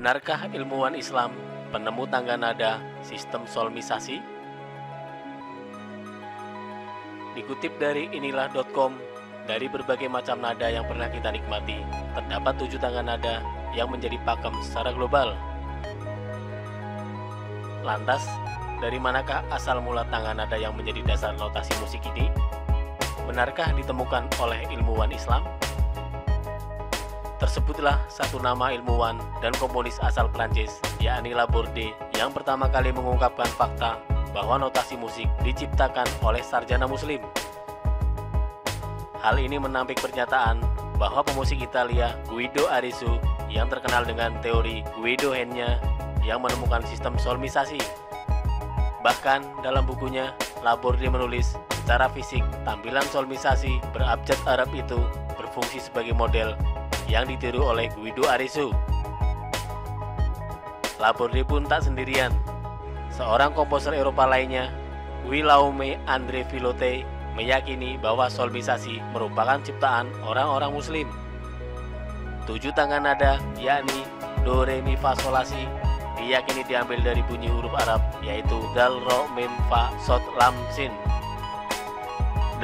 Benarkah ilmuwan Islam penemu tangga nada sistem solmisasi? Dikutip dari inilah.com, dari berbagai macam nada yang pernah kita nikmati, terdapat 7 tangga nada yang menjadi pakem secara global. Lantas, dari manakah asal mula tangga nada yang menjadi dasar notasi musik ini? Benarkah ditemukan oleh ilmuwan Islam? Tersebutlah satu nama ilmuwan dan komponis asal Prancis, yakni Laborde, yang pertama kali mengungkapkan fakta bahwa notasi musik diciptakan oleh sarjana muslim. Hal ini menampik pernyataan bahwa pemusik Italia Guido Arezzo yang terkenal dengan teori Guido-Hen-nya yang menemukan sistem solmisasi. Bahkan dalam bukunya, Laborde menulis secara fisik tampilan solmisasi berabjad Arab itu berfungsi sebagai model yang ditiru oleh Guido Arezzo. Laborde pun tak sendirian. Seorang komposer Eropa lainnya, Guillaume André Filote, meyakini bahwa solmisasi merupakan ciptaan orang-orang muslim. 7 tangga nada, yakni Do, Re, Mi, Fa, Sol, La, Si, diyakini diambil dari bunyi huruf Arab, yaitu Dal, Ro, Mim, Fa, Sod, Lam, Sin.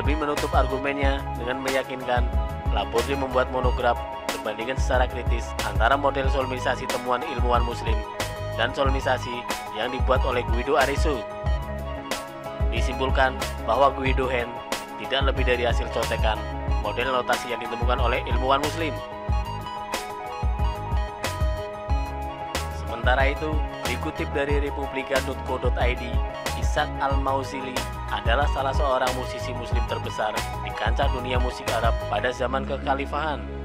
Demi menutup argumennya dengan meyakinkan, Laborde membuat monograf perbandingan secara kritis antara model solmisasi temuan ilmuwan muslim dan solmisasi yang dibuat oleh Guido Arezzo. Disimpulkan bahwa Guido-Hen tidak lebih dari hasil contekan model notasi yang ditemukan oleh ilmuwan muslim. Sementara itu, dikutip dari republika.co.id, Ishaq Al-Mausili adalah salah seorang musisi muslim terbesar di kancah dunia musik Arab pada zaman kekhalifahan.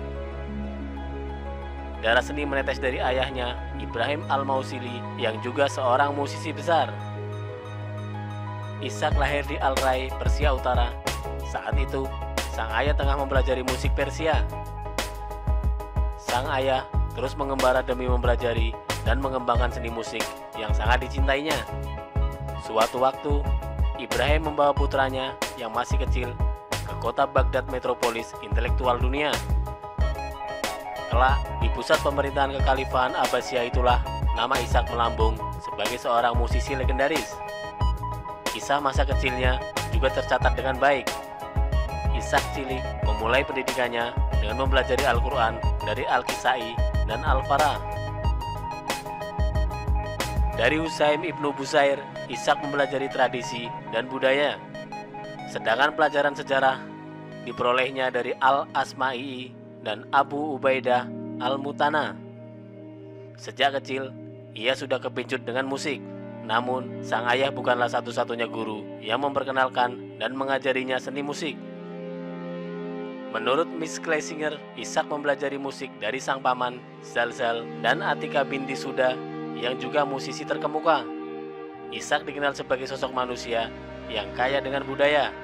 Darah seni menetes dari ayahnya, Ibrahim Al-Mausili, yang juga seorang musisi besar. Ishaq lahir di Al-Rai, Persia Utara. Saat itu, sang ayah tengah mempelajari musik Persia. Sang ayah terus mengembara demi mempelajari dan mengembangkan seni musik yang sangat dicintainya. Suatu waktu, Ibrahim membawa putranya yang masih kecil ke kota Baghdad, metropolis intelektual dunia. Kelak, di pusat pemerintahan kekhalifahan Abbasiyah itulah nama Ishaq melambung sebagai seorang musisi legendaris. Kisah masa kecilnya juga tercatat dengan baik. Ishaq cilik memulai pendidikannya dengan mempelajari Al-Quran dari Al-Kisai dan Al-Farah. Dari Husaim Ibnu Busair, Ishaq mempelajari tradisi dan budaya. Sedangkan pelajaran sejarah diperolehnya dari Al-Asma'i dan Abu Ubaidah Al-Mutana. Sejak kecil, ia sudah kepincut dengan musik. Namun, sang ayah bukanlah satu-satunya guru yang memperkenalkan dan mengajarinya seni musik. Menurut Miss Schlesinger, Ishaq mempelajari musik dari sang paman, Zalzal, dan Atika binti Suda, yang juga musisi terkemuka. Ishaq dikenal sebagai sosok manusia yang kaya dengan budaya.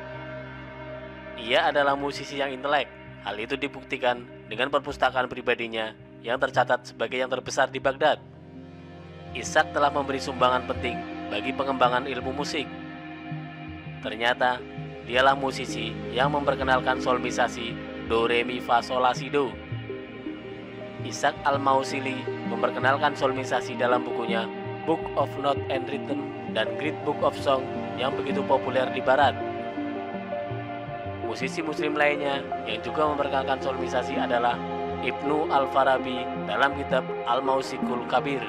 Ia adalah musisi yang intelek. Hal itu dibuktikan dengan perpustakaan pribadinya yang tercatat sebagai yang terbesar di Baghdad. Ishaq telah memberi sumbangan penting bagi pengembangan ilmu musik. Ternyata, dialah musisi yang memperkenalkan solmisasi Do, Re, Mi, Fa, Sol, La, Si, Do. Ishaq Al-Mausili memperkenalkan solmisasi dalam bukunya Book of Note and Rhythm dan Great Book of Song yang begitu populer di Barat. Musisi muslim lainnya yang juga memperkenalkan solmisasi adalah Ibnu Al-Farabi dalam kitab Al-Mausikul Kabir.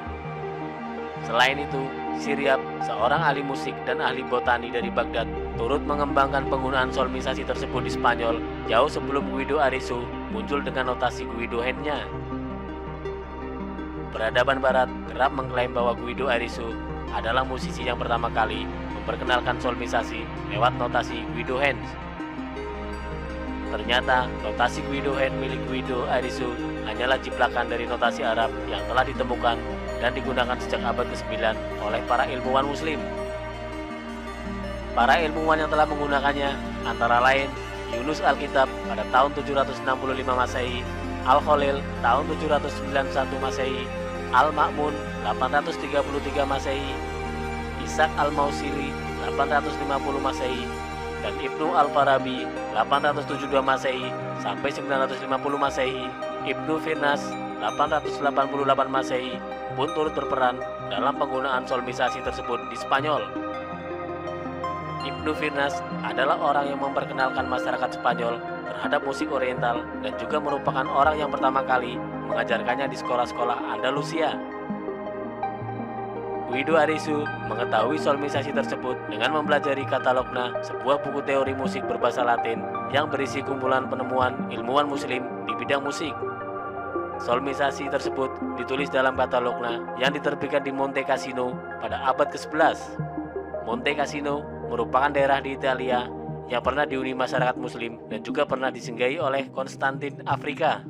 Selain itu, Siryab, seorang ahli musik dan ahli botani dari Baghdad, turut mengembangkan penggunaan solmisasi tersebut di Spanyol jauh sebelum Guido Arezzo muncul dengan notasi Guido-Hen-nya. Peradaban Barat kerap mengklaim bahwa Guido Arezzo adalah musisi yang pertama kali memperkenalkan solmisasi lewat notasi Guido-Hen. Ternyata, notasi Guido-Hen milik Guido Arezzo hanyalah jiplakan dari notasi Arab yang telah ditemukan dan digunakan sejak abad ke-9 oleh para ilmuwan muslim. Para ilmuwan yang telah menggunakannya antara lain Yunus Al-Kitab pada tahun 765 Masehi, Al-Khalil tahun 791 Masehi, Al-Ma'mun 833 Masehi, Ishaq Al-Mausili 850 Masehi, dan Ibnu Al-Farabi 872 Masehi sampai 950 Masehi, Ibnu Firnas 888 Masehi, pun turut berperan dalam penggunaan solmisasi tersebut di Spanyol. Ibnu Firnas adalah orang yang memperkenalkan masyarakat Spanyol terhadap musik oriental dan juga merupakan orang yang pertama kali mengajarkannya di sekolah-sekolah Andalusia. Guido Arisu mengetahui solmisasi tersebut dengan mempelajari Katalogna, sebuah buku teori musik berbahasa Latin yang berisi kumpulan penemuan ilmuwan muslim di bidang musik. Solmisasi tersebut ditulis dalam Katalogna yang diterbitkan di Monte Cassino pada abad ke-11. Monte Cassino merupakan daerah di Italia yang pernah dihuni masyarakat muslim dan juga pernah disinggahi oleh Konstantin Afrika.